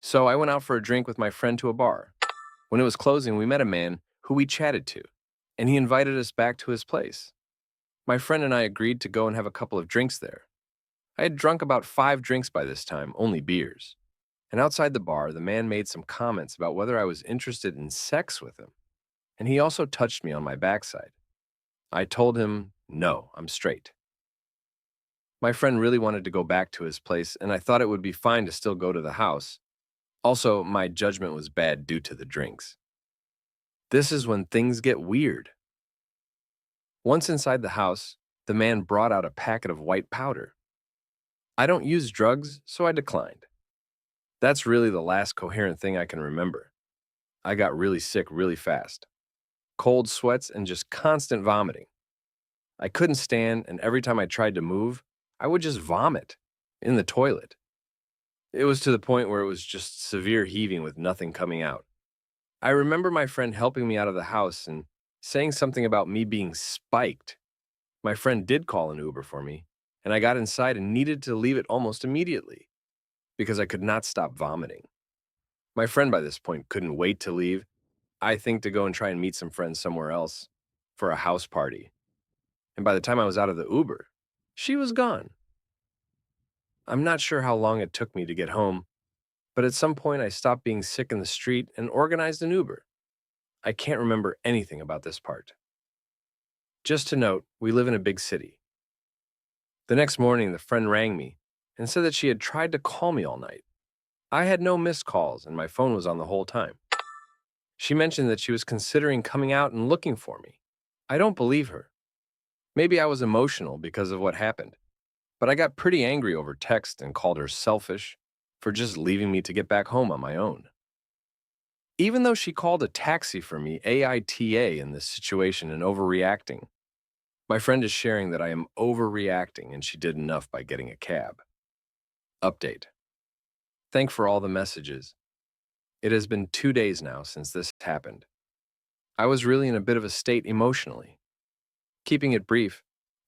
So I went out for a drink with my friend to a bar. When it was closing, we met a man who we chatted to, and he invited us back to his place. My friend and I agreed to go and have a couple of drinks there. I had drunk about 5 drinks by this time, only beers. And outside the bar, the man made some comments about whether I was interested in sex with him, and he also touched me on my backside. I told him, no, I'm straight. My friend really wanted to go back to his place, and I thought it would be fine to still go to the house. Also, my judgment was bad due to the drinks. This is when things get weird. Once inside the house, the man brought out a packet of white powder. I don't use drugs, so I declined. That's really the last coherent thing I can remember. I got really sick really fast. Cold sweats and just constant vomiting. I couldn't stand, and every time I tried to move, I would just vomit in the toilet. It was to the point where it was just severe heaving with nothing coming out. I remember my friend helping me out of the house and saying something about me being spiked. My friend did call an Uber for me, and I got inside and needed to leave it almost immediately because I could not stop vomiting. My friend by this point couldn't wait to leave, I think to go and try and meet some friends somewhere else for a house party. And by the time I was out of the Uber, she was gone. I'm not sure how long it took me to get home, but at some point I stopped being sick in the street and organized an Uber. I can't remember anything about this part. Just to note, we live in a big city. The next morning, the friend rang me and said that she had tried to call me all night. I had no missed calls and my phone was on the whole time. She mentioned that she was considering coming out and looking for me. I don't believe her. Maybe I was emotional because of what happened, but I got pretty angry over text and called her selfish for just leaving me to get back home on my own. Even though she called a taxi for me AITA in this situation and overreacting, my friend is sharing that I am overreacting and she did enough by getting a cab. Update. Thank for all the messages. It has been 2 days now since this happened. I was really in a bit of a state emotionally. Keeping it brief,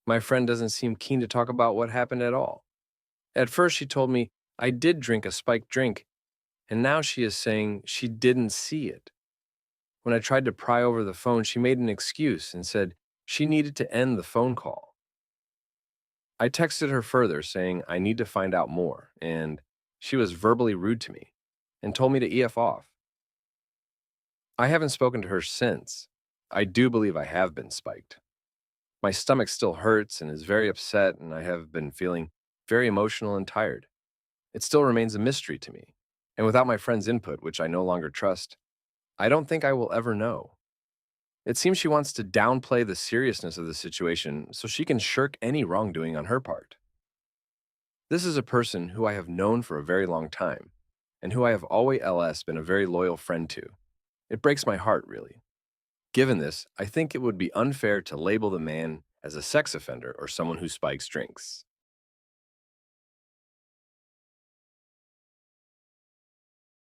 my friend doesn't seem keen to talk about what happened at all. At first, she told me I did drink a spiked drink, and now she is saying she didn't see it. When I tried to pry over the phone, she made an excuse and said she needed to end the phone call. I texted her further saying I need to find out more, and she was verbally rude to me and told me to EF off. I haven't spoken to her since. I do believe I have been spiked. My stomach still hurts and is very upset, and I have been feeling very emotional and tired. It still remains a mystery to me, and without my friend's input, which I no longer trust, I don't think I will ever know. It seems she wants to downplay the seriousness of the situation so she can shirk any wrongdoing on her part. This is a person who I have known for a very long time, and who I have always ls been a very loyal friend to. It breaks my heart, really. Given this, I think it would be unfair to label the man as a sex offender or someone who spikes drinks.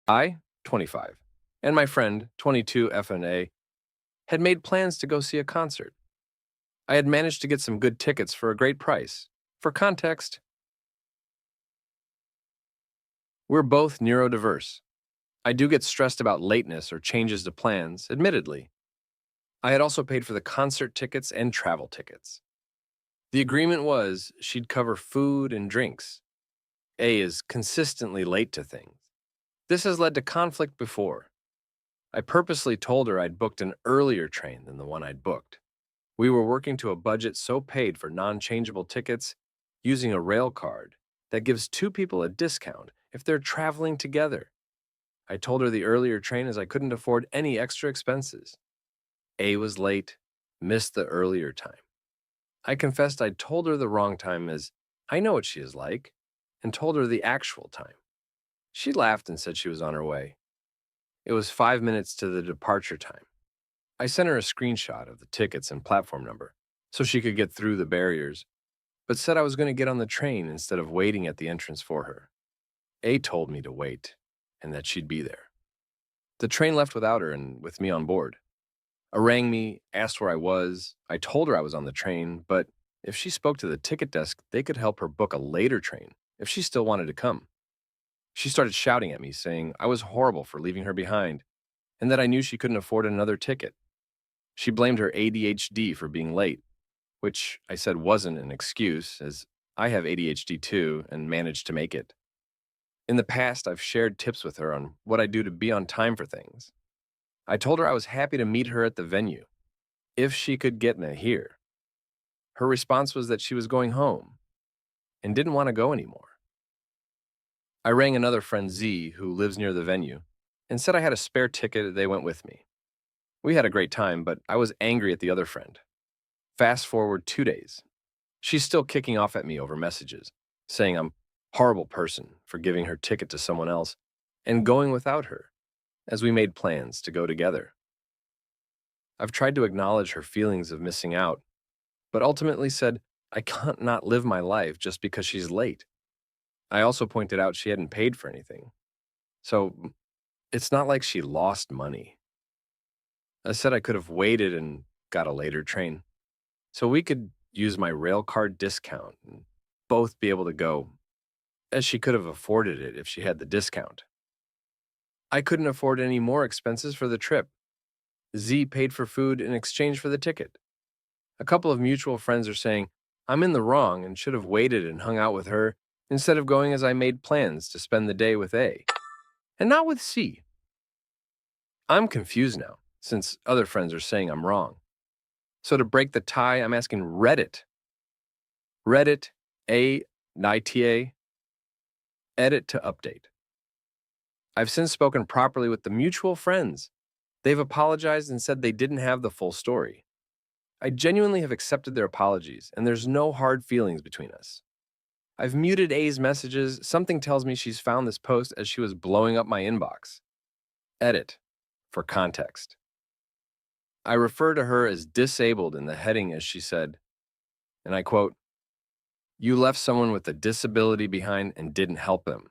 I, 25, and my friend, 22 FNA, had made plans to go see a concert. I had managed to get some good tickets for a great price. For context, we're both neurodiverse. I do get stressed about lateness or changes to plans, admittedly. I had also paid for the concert tickets and travel tickets. The agreement was she'd cover food and drinks. A is consistently late to things. This has led to conflict before. I purposely told her I'd booked an earlier train than the one I'd booked. We were working to a budget so paid for non-changeable tickets using a rail card that gives 2 people a discount if they're traveling together. I told her the earlier train as I couldn't afford any extra expenses. A was late, missed the earlier time. I confessed I'd told her the wrong time as I know what she is like, and told her the actual time. She laughed and said she was on her way. It was 5 minutes to the departure time. I sent her a screenshot of the tickets and platform number so she could get through the barriers, but said I was going to get on the train instead of waiting at the entrance for her. A told me to wait and that she'd be there. The train left without her and with me on board. A rang me, asked where I was. I told her I was on the train, but if she spoke to the ticket desk, they could help her book a later train if she still wanted to come. She started shouting at me, saying I was horrible for leaving her behind and that I knew she couldn't afford another ticket. She blamed her ADHD for being late, which I said wasn't an excuse, as I have ADHD too and managed to make it. In the past, I've shared tips with her on what I do to be on time for things. I told her I was happy to meet her at the venue, if she could get me here. Her response was that she was going home and didn't want to go anymore. I rang another friend, Z, who lives near the venue, and said I had a spare ticket. They went with me. We had a great time, but I was angry at the other friend. Fast forward 2 days. She's still kicking off at me over messages, saying I'm a horrible person for giving her ticket to someone else and going without her, as we made plans to go together. I've tried to acknowledge her feelings of missing out, but ultimately said I can't not live my life just because she's late. I also pointed out she hadn't paid for anything, so it's not like she lost money. I said I could have waited and got a later train, so we could use my rail card discount and both be able to go, as she could have afforded it if she had the discount. I couldn't afford any more expenses for the trip. Z paid for food in exchange for the ticket. A couple of mutual friends are saying I'm in the wrong and should have waited and hung out with her instead of going as I made plans to spend the day with A, and not with C. I'm confused now, since other friends are saying I'm wrong. So to break the tie, I'm asking Reddit, NITA, edit to update. I've since spoken properly with the mutual friends. They've apologized and said they didn't have the full story. I genuinely have accepted their apologies, and there's no hard feelings between us. I've muted A's messages. Something tells me she's found this post as she was blowing up my inbox. Edit, for context. I refer to her as disabled in the heading as she said, and I quote, "You left someone with a disability behind and didn't help them.